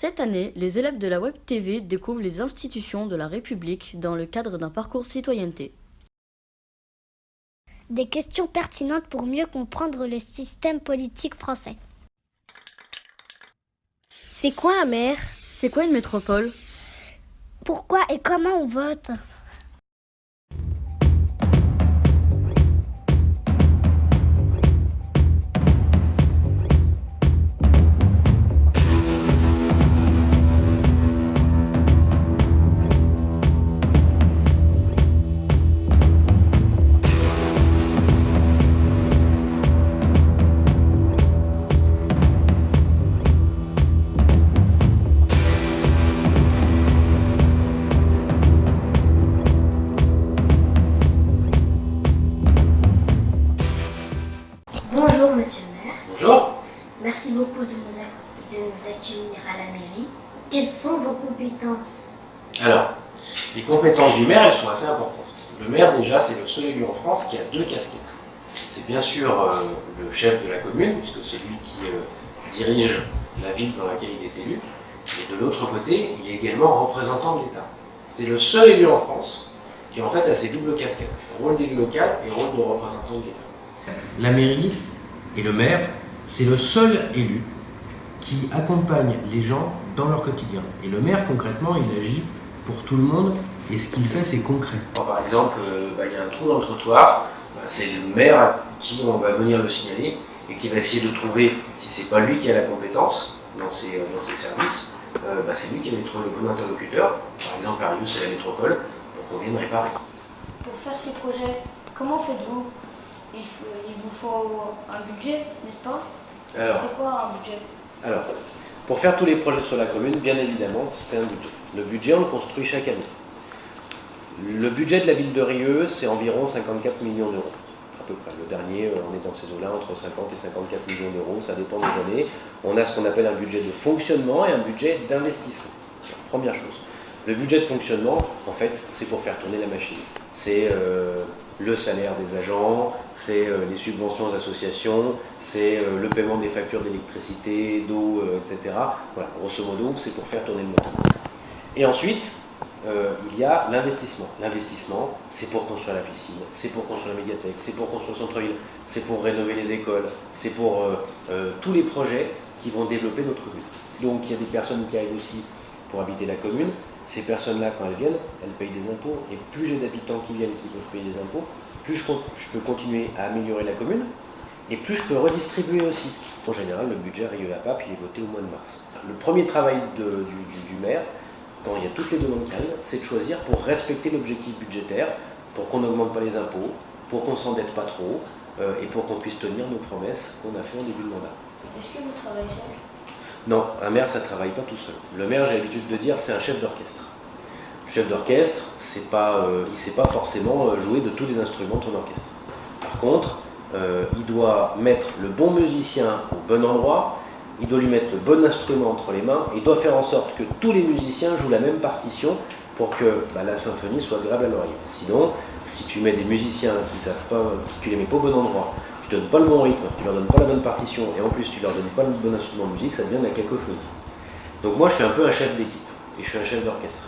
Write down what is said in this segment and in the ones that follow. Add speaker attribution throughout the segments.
Speaker 1: Cette année, les élèves de la Web TV découvrent les institutions de la République dans le cadre d'un parcours citoyenneté.
Speaker 2: Des questions pertinentes pour mieux comprendre le système politique français. C'est quoi un maire?
Speaker 1: C'est quoi une métropole?
Speaker 2: Pourquoi et comment on vote? Bonjour Monsieur le maire.
Speaker 3: Bonjour.
Speaker 2: Merci beaucoup de nous accueillir à la mairie. Quelles sont vos compétences?
Speaker 3: Alors, les compétences du maire, elles sont assez importantes. Le maire, déjà, c'est le seul élu en France qui a deux casquettes. C'est bien sûr le chef de la commune, puisque c'est lui qui dirige la ville dans laquelle il est élu. Et de l'autre côté, il est également représentant de l'État. C'est le seul élu en France qui, en fait, a ces doubles casquettes. Rôle d'élu local et rôle de représentant de l'État. La mairie et le maire, c'est le seul élu qui accompagne les gens dans leur quotidien. Et le maire, concrètement, il agit pour tout le monde et ce qu'il fait, c'est concret. Par exemple, il y a un trou dans le trottoir, c'est le maire à qui on va venir le signaler et qui va essayer de trouver, si c'est pas lui qui a la compétence dans ses services, c'est lui qui va trouver le bon interlocuteur. Par exemple, à Rio, c'est la métropole, pour qu'on vienne réparer.
Speaker 4: Pour faire ces projets, comment faites-vous? Il vous faut un budget, n'est-ce pas? C'est quoi un budget?
Speaker 3: Alors, pour faire tous les projets sur la commune, bien évidemment, c'est un budget. Le budget, on le construit chaque année. Le budget de la ville de Rieux, c'est environ 54 millions d'euros, à peu près. Le dernier, on est dans ces eaux-là, entre 50 et 54 millions d'euros, ça dépend des années. On a ce qu'on appelle un budget de fonctionnement et un budget d'investissement. Première chose. Le budget de fonctionnement, en fait, c'est pour faire tourner la machine. C'est le salaire des agents, c'est les subventions aux associations, c'est le paiement des factures d'électricité, d'eau, etc. Voilà, grosso modo, c'est pour faire tourner le moteur. Et ensuite, il y a l'investissement. L'investissement, c'est pour construire la piscine, c'est pour construire la médiathèque, c'est pour construire le centre-ville, c'est pour rénover les écoles, c'est pour tous les projets qui vont développer notre commune. Donc il y a des personnes qui arrivent aussi pour habiter la commune. Ces personnes-là, quand elles viennent, elles payent des impôts. Et plus j'ai d'habitants qui viennent qui peuvent payer des impôts, plus je peux continuer à améliorer la commune et plus je peux redistribuer aussi. En général, le budget Rieux-la-Pape, il est voté au mois de mars. Le premier travail du maire, quand il y a toutes les demandes qui arrivent, c'est de choisir pour respecter l'objectif budgétaire, pour qu'on n'augmente pas les impôts, pour qu'on ne s'endette pas trop et pour qu'on puisse tenir nos promesses qu'on a fait en début de mandat.
Speaker 4: Est-ce que vous travaillez seul?
Speaker 3: Non, un maire, ça ne travaille pas tout seul. Le maire, j'ai l'habitude de dire, c'est un chef d'orchestre. Le chef d'orchestre, il ne sait pas forcément jouer de tous les instruments de son orchestre. Par contre, il doit mettre le bon musicien au bon endroit, il doit lui mettre le bon instrument entre les mains, et il doit faire en sorte que tous les musiciens jouent la même partition pour que la symphonie soit agréable à l'oreille. Sinon, si tu mets des musiciens qui ne savent pas, tu les mets pas au bon endroit, tu ne donnes pas le bon rythme, tu leur donnes pas la bonne partition, et en plus tu leur donnes pas le bon instrument de musique, ça devient de la cacophonie. Donc moi je suis un peu un chef d'équipe, et je suis un chef d'orchestre.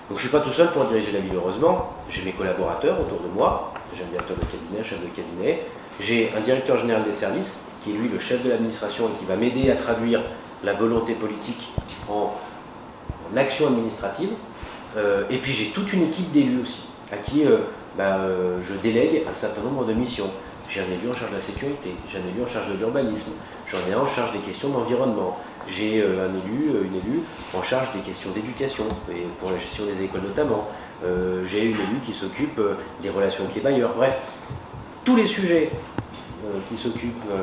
Speaker 3: Donc je ne suis pas tout seul pour diriger la ville, heureusement. J'ai mes collaborateurs autour de moi, j'ai un directeur de cabinet, un chef de cabinet, j'ai un directeur général des services, qui est lui le chef de l'administration et qui va m'aider à traduire la volonté politique en action administrative. Et puis j'ai toute une équipe d'élus aussi, à qui je délègue un certain nombre de missions. J'ai un élu en charge de la sécurité, j'ai un élu en charge de l'urbanisme, j'en ai un en charge des questions d'environnement, j'ai un élu, une élue en charge des questions d'éducation, et pour la gestion des écoles notamment, j'ai une élue qui s'occupe des relations avec les bailleurs, bref, tous les sujets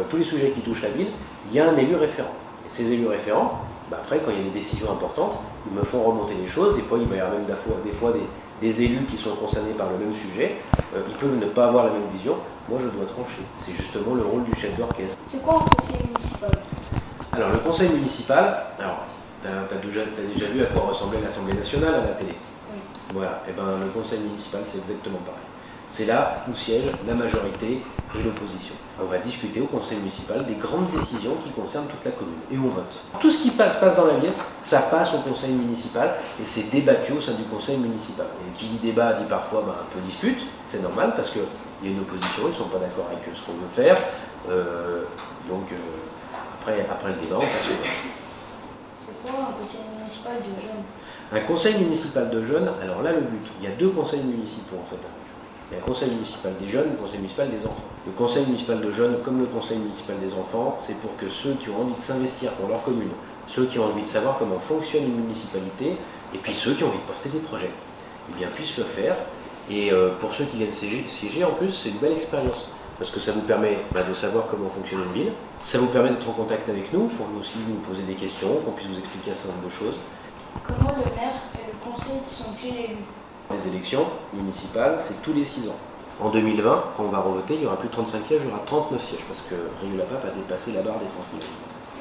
Speaker 3: tous les sujets qui touchent la ville, il y a un élu référent. Et ces élus référents, après quand il y a des décisions importantes, ils me font remonter les choses, des fois il va y avoir même des fois des élus qui sont concernés par le même sujet, ils peuvent ne pas avoir la même vision, moi je dois trancher. C'est justement le rôle du chef d'orchestre.
Speaker 4: C'est quoi un conseil municipal?
Speaker 3: Alors le conseil municipal, tu as déjà vu à quoi ressemblait l'Assemblée nationale à la télé.
Speaker 4: Oui.
Speaker 3: Voilà, et le conseil municipal c'est exactement pareil. C'est là où siègent la majorité et l'opposition. On va discuter au conseil municipal des grandes décisions qui concernent toute la commune et on vote. Tout ce qui passe dans la ville, ça passe au conseil municipal et c'est débattu au sein du conseil municipal. Et qui dit débat dit parfois un peu dispute, c'est normal parce qu'il y a une opposition, ils ne sont pas d'accord avec ce qu'on veut faire. Après le débat, on passe au vote.
Speaker 4: C'est quoi un conseil municipal de jeunes?
Speaker 3: Un conseil municipal de jeunes, alors là le but, il y a 2 conseils municipaux en fait. Il y a le conseil municipal des jeunes et le conseil municipal des enfants. Le conseil municipal de jeunes, comme le conseil municipal des enfants, c'est pour que ceux qui ont envie de s'investir pour leur commune, ceux qui ont envie de savoir comment fonctionne une municipalité, et puis ceux qui ont envie de porter des projets, eh bien, puissent le faire. Et pour ceux qui viennent siéger, en plus, c'est une belle expérience. Parce que ça vous permet de savoir comment fonctionne une ville, ça vous permet d'être en contact avec nous, pour nous aussi nous poser des questions, qu'on puisse vous expliquer un certain nombre de choses.
Speaker 4: Comment le maire et le conseil sont-ils élus?
Speaker 3: Les élections municipales, c'est tous les 6 ans. En 2020, quand on va revoter, il n'y aura plus de 35 sièges, il y aura 39 sièges, parce que Rieux-la-Pape a dépassé la barre des 30 000.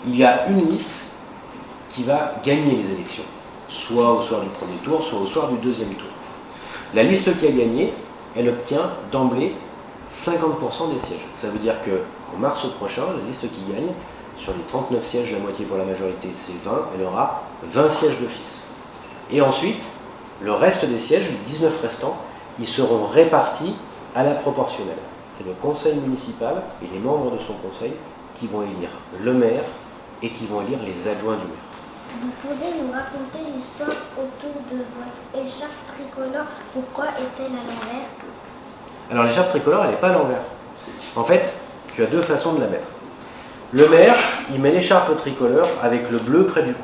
Speaker 3: Il y a une liste qui va gagner les élections, soit au soir du premier tour, soit au soir du deuxième tour. La liste qui a gagné, elle obtient d'emblée 50% des sièges. Ça veut dire qu'en mars prochain, la liste qui gagne, sur les 39 sièges, la moitié pour la majorité, c'est 20, elle aura 20 sièges d'office. Et ensuite, le reste des sièges, les 19 restants, ils seront répartis à la proportionnelle. C'est le conseil municipal et les membres de son conseil qui vont élire le maire et qui vont élire les adjoints du maire.
Speaker 2: Vous pouvez nous raconter l'histoire autour de votre écharpe tricolore? Pourquoi est-elle à l'envers?
Speaker 3: Alors l'écharpe tricolore, elle n'est pas à l'envers. En fait, tu as 2 façons de la mettre. Le maire, il met l'écharpe tricolore avec le bleu près du cou.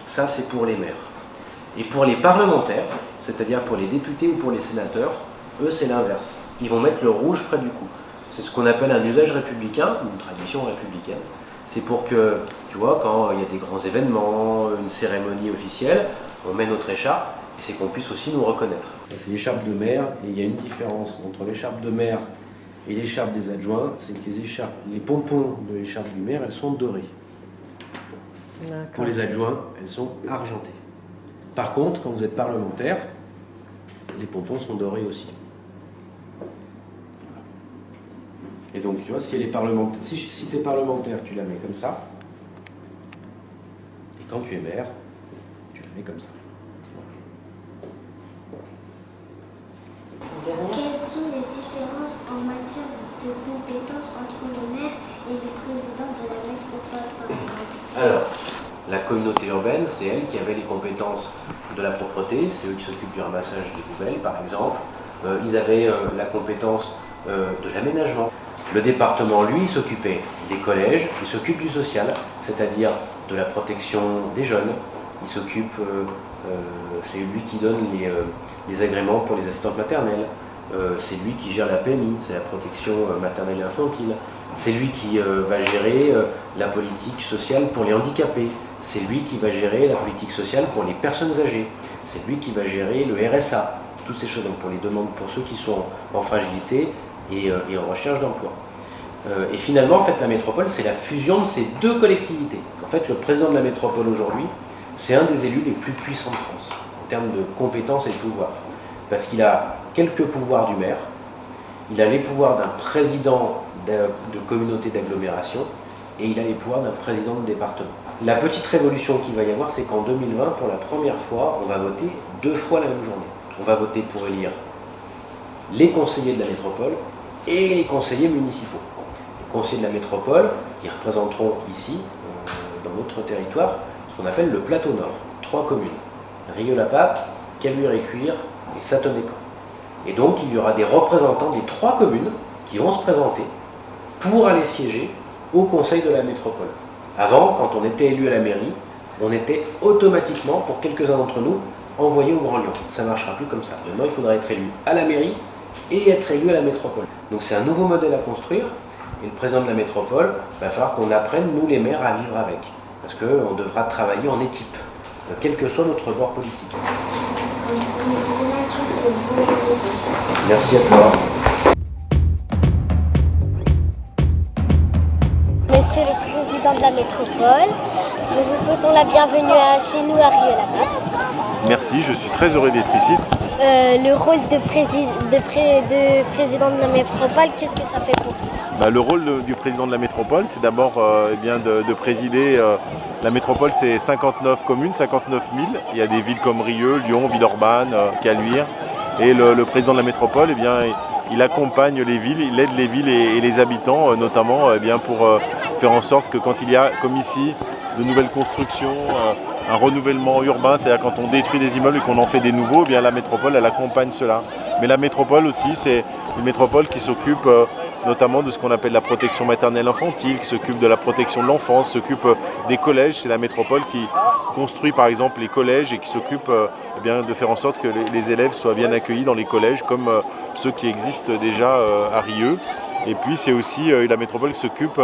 Speaker 3: Ça, c'est pour les maires. Et pour les parlementaires, c'est-à-dire pour les députés ou pour les sénateurs, eux, c'est l'inverse. Ils vont mettre le rouge près du cou. C'est ce qu'on appelle un usage républicain, une tradition républicaine. C'est pour que, tu vois, quand il y a des grands événements, une cérémonie officielle, on met notre écharpe et c'est qu'on puisse aussi nous reconnaître. C'est l'écharpe de maire et il y a une différence entre l'écharpe de maire et l'écharpe des adjoints, c'est que les pompons de l'écharpe du maire, elles sont dorées. Pour les adjoints, elles sont argentées. Par contre, quand vous êtes parlementaire, les pompons sont dorés aussi. Et donc, tu vois, si tu es parlementaire, tu la mets comme ça. Et quand tu es maire, tu la mets comme ça.
Speaker 2: Quelles sont les différences en matière de compétences entre le maire et le président de la métropole, par exemple?
Speaker 3: Alors, la communauté urbaine, c'est elle qui avait les compétences de la propreté, c'est eux qui s'occupent du ramassage des poubelles, par exemple. Ils avaient la compétence de l'aménagement. Le département, lui, s'occupait des collèges, il s'occupe du social, c'est-à-dire de la protection des jeunes. Il s'occupe, c'est lui qui donne les agréments pour les assistantes maternelles. C'est lui qui gère la PMI, c'est la protection maternelle et infantile. C'est lui qui va gérer la politique sociale pour les handicapés. C'est lui qui va gérer la politique sociale pour les personnes âgées. C'est lui qui va gérer le RSA. Toutes ces choses, donc pour les demandes pour ceux qui sont en fragilité et en recherche d'emploi. Et finalement, en fait, la métropole, c'est la fusion de ces 2 collectivités. En fait, le président de la métropole aujourd'hui, c'est un des élus les plus puissants de France, en termes de compétences et de pouvoir. Parce qu'il a quelques pouvoirs du maire, il a les pouvoirs d'un président de communauté d'agglomération, et il a les pouvoirs d'un président de département. La petite révolution qu'il va y avoir, c'est qu'en 2020, pour la première fois, on va voter 2 fois la même journée. On va voter pour élire les conseillers de la métropole et les conseillers municipaux. Les conseillers de la métropole, qui représenteront ici, dans notre territoire, ce qu'on appelle le plateau nord. 3 communes. Rieux-la-Pape, Caluire-et-Cuire et Satonnet-Camp. Et donc, il y aura des représentants des 3 communes qui vont se présenter pour aller siéger au conseil de la métropole. Avant, quand on était élu à la mairie, on était automatiquement, pour quelques-uns d'entre nous, envoyé au Grand Lyon. Ça ne marchera plus comme ça. Maintenant, il faudra être élu à la mairie et être élu à la métropole. Donc c'est un nouveau modèle à construire. Et le président de la métropole, il va falloir qu'on apprenne, nous les maires, à vivre avec. Parce qu'on devra travailler en équipe, quel que soit notre bord politique. Merci à toi.
Speaker 2: Monsieur le Président de la métropole, Nous vous souhaitons la bienvenue chez nous à Rieux-la-Pape.
Speaker 5: Merci, je suis très heureux d'être ici.
Speaker 2: Le rôle de président de la métropole, qu'est-ce que ça fait pour vous?
Speaker 5: Le rôle du président de la métropole, c'est d'abord de présider. La métropole, c'est 59 communes, 59 000. Il y a des villes comme Rieux, Lyon, Villeurbanne, Caluire. Et le président de la métropole, il accompagne les villes, il aide les villes et les habitants, notamment pour faire en sorte que quand il y a, comme ici, de nouvelles constructions, un renouvellement urbain, c'est-à-dire quand on détruit des immeubles et qu'on en fait des nouveaux, la métropole, elle accompagne cela. Mais la métropole aussi, c'est une métropole qui s'occupe notamment de ce qu'on appelle la protection maternelle infantile, qui s'occupe de la protection de l'enfance, s'occupe des collèges. C'est la métropole qui construit par exemple les collèges et qui s'occupe de faire en sorte que les élèves soient bien accueillis dans les collèges comme ceux qui existent déjà à Rieux. Et puis c'est aussi la métropole qui s'occupe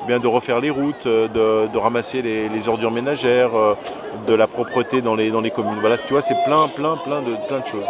Speaker 5: de refaire les routes, de ramasser les ordures ménagères, de la propreté dans les communes. Voilà, tu vois, c'est plein de choses.